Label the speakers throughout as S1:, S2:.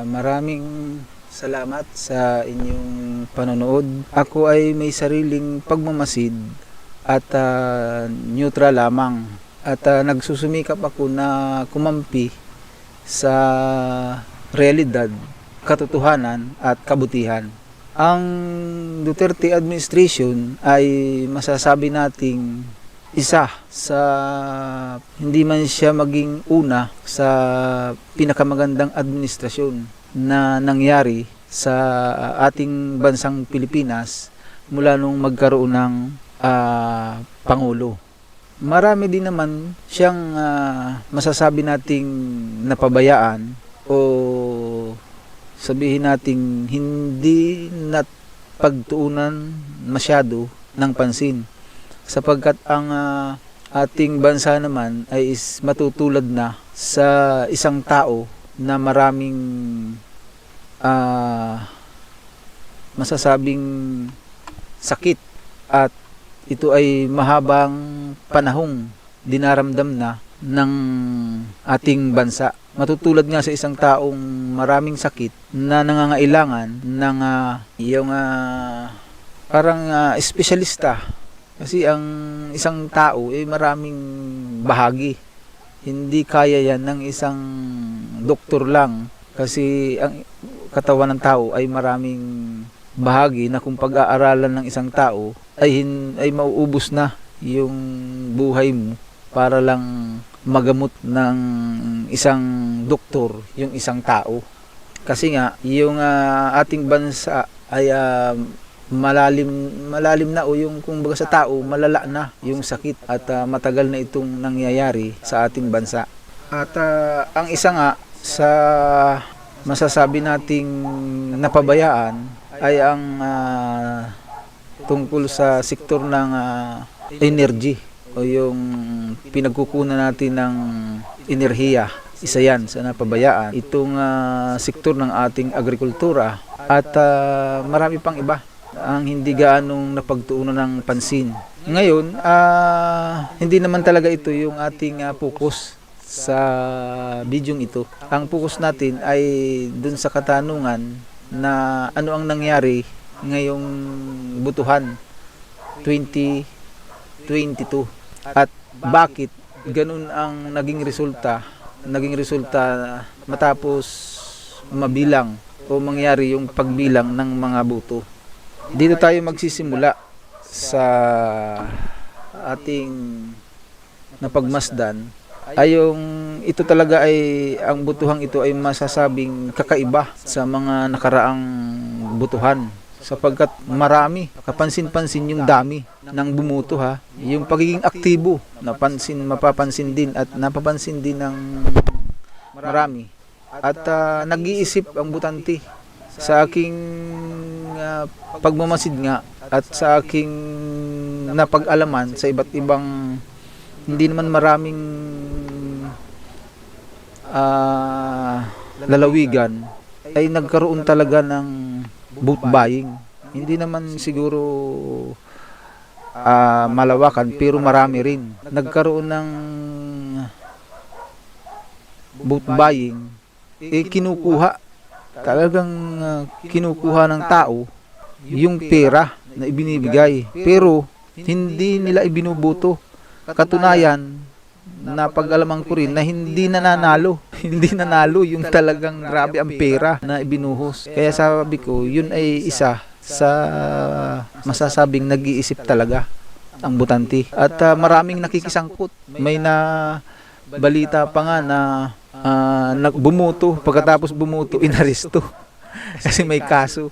S1: Maraming salamat sa inyong panonood. Ako ay may sariling pagmamasid at neutral lamang. At nagsusumikap ako na kumampi sa realidad, katotohanan at kabutihan. Ang Duterte administration ay masasabi nating isa sa hindi man siya maging una sa pinakamagandang administrasyon na nangyari sa ating bansang Pilipinas mula nung magkaroon ng Pangulo. Marami din naman siyang masasabi nating napabayaan o sabihin nating hindi pagtuunan masyado ng pansin, sapagkat ang ating bansa naman ay matutulad na sa isang tao na maraming masasabing sakit at ito ay mahabang panahong dinaramdam na ng ating bansa. Matutulad nga sa isang taong maraming sakit na nangangailangan ng yung parang espesyalista. Kasi ang isang tao ay maraming bahagi. Hindi kaya yan ng isang doktor lang, kasi ang katawan ng tao ay maraming bahagi na kung pag-aaralan ng isang tao ay mauubos na yung buhay mo para lang magamot ng isang doktor yung isang tao. Kasi nga yung ating bansa ay malalim na, o yung kumbaga sa tao malala na yung sakit at matagal na itong nangyayari sa ating bansa. At ang isa nga sa masasabi nating napabayaan ay ang tungkol sa sektor ng energy o yung pinagkukunan natin ng enerhiya. Isa yan sa napabayaan, itong sektor ng ating agrikultura at marami pang iba ang hindi gaanong napagtuunan ng pansin. Ngayon, hindi naman talaga ito yung ating focus sa bidyong ito. Ang focus natin ay dun sa katanungan na ano ang nangyari ngayong butuhan 2022 at bakit ganun ang naging resulta matapos mabilang o mangyari yung pagbilang ng mga boto. Dito tayo magsisimula sa ating napagmasdan ay yung ito talaga ay ang butuhang ito ay masasabing kakaiba sa mga nakaraang butuhan, sapagkat marami, kapansin-pansin yung dami ng bumuto ha. Yung pagiging aktibo, mapapansin din at napapansin din ng marami. At nag-iisip ang butante sa aking pagmamasid nga at sa aking napag-alaman sa iba't ibang hindi naman maraming lalawigan ay nagkaroon talaga ng vote buying. Hindi naman siguro malawakan, pero marami rin nagkaroon ng vote buying. Kinukuha talagang kinukuha ng tao yung pera na ibinibigay, pero hindi nila ibinuboto. Katunayan, napag-alaman ko rin na hindi nanalo hindi nanalo yung talagang grabe ang pera na ibinuhos. Kaya sabi ko, yun ay isa sa masasabing nag-iisip talaga ang butante. At maraming nakikisangkot. May na balita pa nga na bumuto, pagkatapos bumuto inaresto kasi may kaso.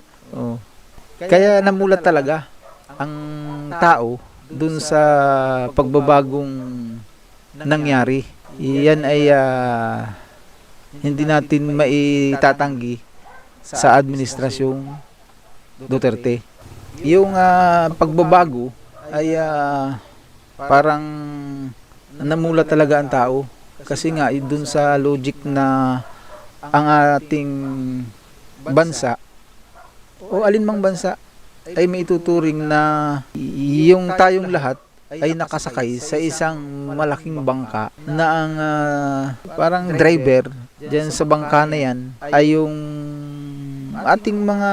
S1: Kaya namulat talaga ang tao dun sa pagbabagong nangyari. Yan ay hindi natin maitatanggi sa administrasyong Duterte. Yung pagbabago ay parang namulat talaga ang tao, kasi nga dun sa logic na ang ating bansa o alinmang bansa ay may tuturing na yung tayong lahat ay nakasakay sa isang malaking bangka na ang parang driver diyan sa bangka na yan ay yung ating mga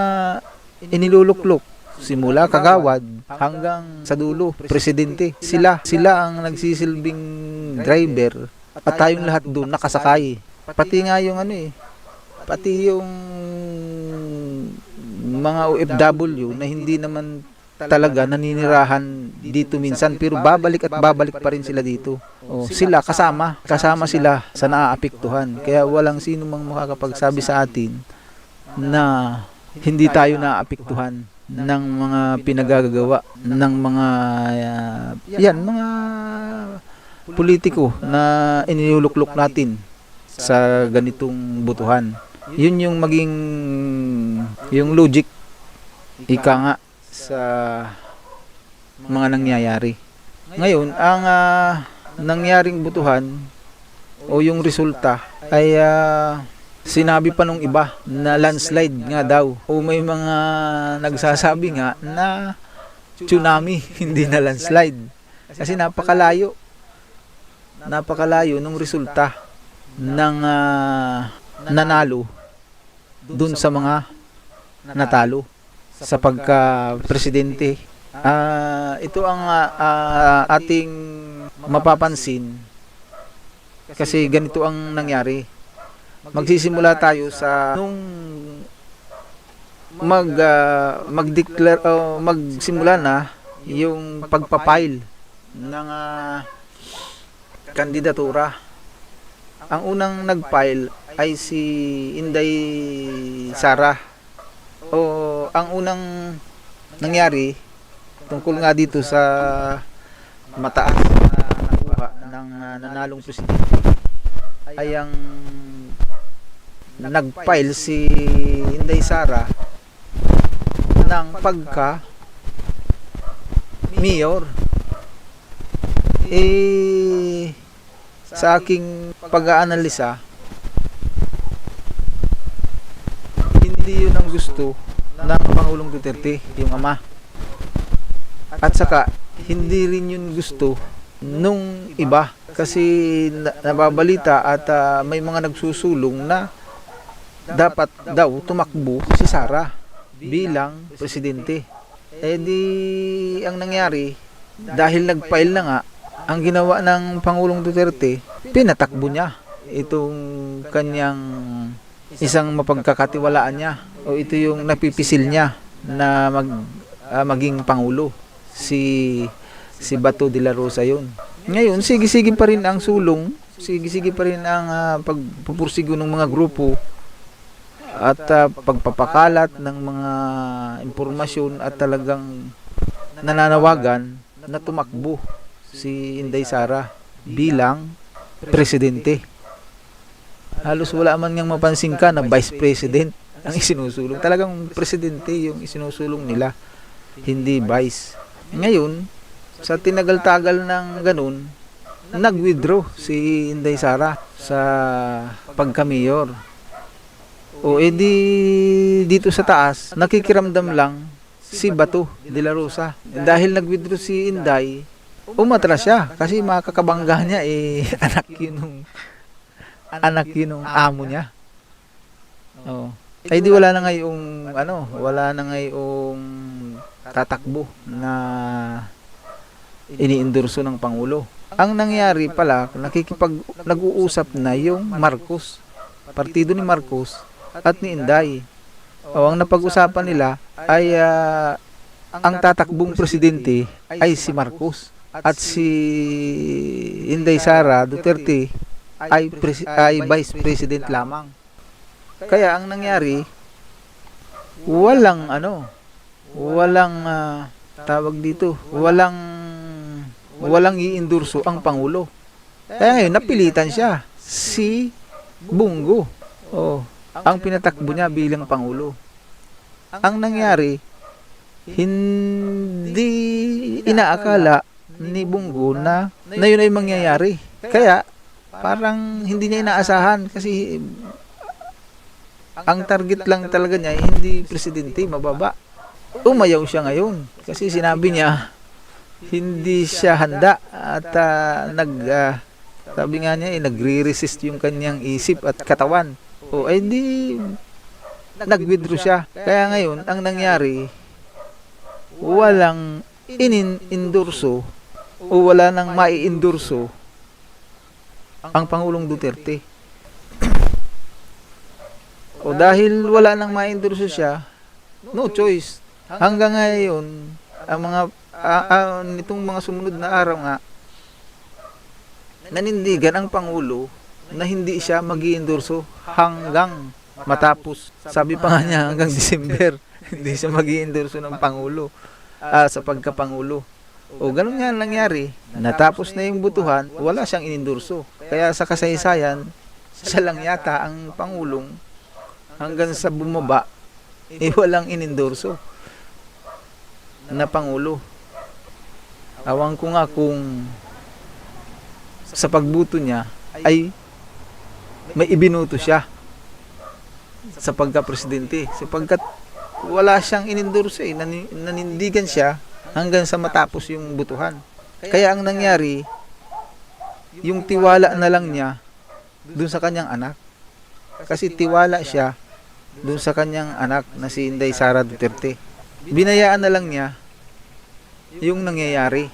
S1: iniluluklok simula kagawad hanggang sa dulo, presidente. Sila ang nagsisilbing driver at tayong lahat doon nakasakay. Pati nga yung pati yung mga OFW na hindi naman talaga naninirahan dito minsan pero babalik at babalik pa rin sila dito. Sila kasama sila sa naaapektuhan. Kaya walang sino mang makakapagsabi sa atin na hindi tayo naaapektuhan ng mga pinagagawa ng mga mga politiko na iniluluklok natin sa ganitong butuhan. Yun yung maging yung logic ika nga sa mga nangyayari. Ngayon, ang nangyaring butuhan o yung resulta ay sinabi pa nung iba na landslide nga daw. O may mga nagsasabi nga na tsunami, hindi na landslide. Kasi napakalayo nung resulta ng nanalo dun sa mga natalo sa pagka-presidente. Ito ang ating mapapansin kasi ganito ang nangyari. Magsisimula tayo sa nung mag-declare o magsimula na yung pagpapile ng kandidatura. Ang unang nag-file ay si Inday Sara. Ang unang nangyari tungkol nga dito sa mataas na nakuha ng nanalong presidente ay ang nag-file si Inday Sara ng pagka mayor. Sa aking pag-aanalisa, hindi yun ang gusto ng Pangulong Duterte, yung ama. At saka, hindi rin yun gusto nung iba. Kasi nababalita at may mga nagsusulong na dapat daw tumakbo si Sara bilang presidente. Ang nangyari, dahil nag-file na nga, ang ginawa ng Pangulong Duterte, pinatakbo niya itong kanyang isang mapagkakatiwalaan niya o ito yung napipisil niya na maging Pangulo, si Bato de la Rosa yun. Ngayon, sige-sige pa rin ang sulong, sige-sige pa rin ang pagpupursigo ng mga grupo at pagpapakalat ng mga impormasyon at talagang nananawagan na tumakbo si Inday Sara bilang presidente. Halos wala man ngang mapansin ka na vice president ang isinusulong. Talagang presidente yung isinusulong nila, hindi vice. Ngayon, sa tinagal-tagal ng ganun, nag-withdraw si Inday Sara sa pagka-mayor. Dito sa taas, nakikiramdam lang si Bato de la Rosa. Dahil nag-withdraw si Inday, umatras siya kasi makakabangga niya anak yun ng amo niya. Di wala na ngayong tatakbo na iniendorso ng Pangulo. Ang nangyari pala, nag-uusap na yung Marcos, partido ni Marcos at ni Inday. Ang napag-usapan nila ay ang tatakbong presidente ay si Marcos at si Inday Sara Duterte ay vice president lamang. Kaya ang nangyari, walang iendorso ang Pangulo. Kaya ngayon napilitan siya, si Bongo. Ang pinatakbo niya bilang Pangulo. Ang nangyari, hindi inaakala ni Bongo na yun ay mangyayari. Kaya parang hindi niya inaasahan kasi ang target lang talaga niya hindi presidente, mababa. Umayaw siya ngayon kasi sinabi niya hindi siya handa at Sabi nga niya, nagre-resist yung kanyang isip at katawan. O, ay di, nag-withdraw siya. Kaya ngayon, ang nangyari, walang endorso o wala nang mai-endorso ang Pangulong Duterte. O dahil wala nang mai-endorso siya, no choice. Hanggang ngayon, ang mga nitong mga sumunod na araw nga, nanindigan ang Pangulo na hindi siya mag-i-endorso hanggang matapos. Sabi pa nga niya hanggang December, hindi siya mag-i-endorso ng Pangulo sa pagkapangulo. O ganun nga nangyari, natapos na yung butuhan, wala siyang inendorso. Kaya sa kasaysayan, siya lang yata ang Pangulong hanggang sa bumaba, walang inendorso na Pangulo. Awang ko nga kung sa pagbuto niya ay may ibinuto siya sa pagka-presidente sapagkat wala siyang inendorso nanindigan siya hanggang sa matapos yung butuhan. Kaya ang nangyari, yung tiwala na lang niya dun sa kanyang anak. Kasi tiwala siya dun sa kanyang anak na si Inday Sara Duterte. Binayaan na lang niya yung nangyayari.